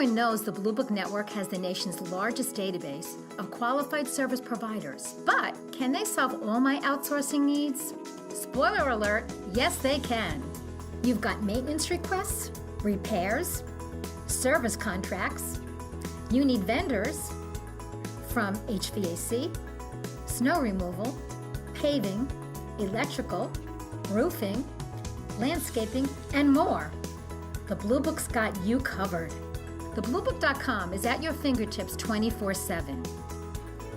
Everyone knows the Blue Book Network has the nation's largest database of qualified service providers. But can they solve all my outsourcing needs? Spoiler alert, yes they can. You've got maintenance requests, repairs, service contracts. You need vendors from HVAC, snow removal, paving, electrical, roofing, landscaping, and more. The Blue Book's got you covered. TheBlueBook.com is at your fingertips 24/7.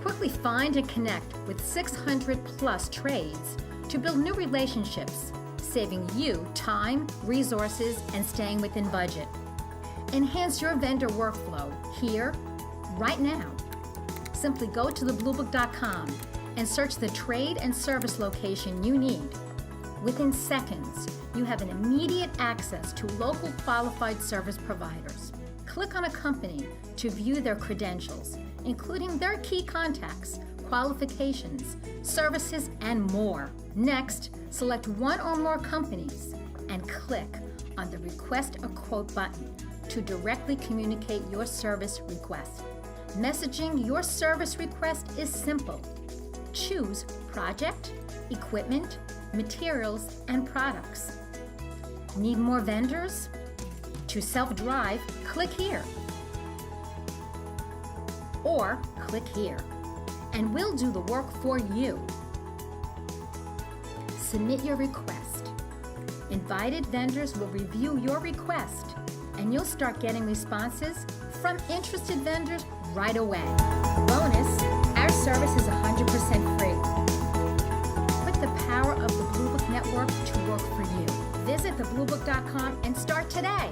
Quickly find and connect with 600 plus trades to build new relationships, saving you time, resources, and staying within budget. Enhance your vendor workflow here, right now. Simply go to TheBlueBook.com and search the trade and service location you need. Within seconds, you have an immediate access to local qualified service providers. Click on a company to view their credentials, including their key contacts, qualifications, services, and more. Next, select one or more companies and click on the Request a Quote button to directly communicate your service request. Messaging your service request is simple. Choose project, equipment, materials, and products. Need more vendors? To self-drive, click here. Or click here, and we'll do the work for you. Submit your request. Invited vendors will review your request, and you'll start getting responses from interested vendors right away. Bonus, our service is 100% free. Put the power of the Blue Book Network to work for you. Visit thebluebook.com and start today.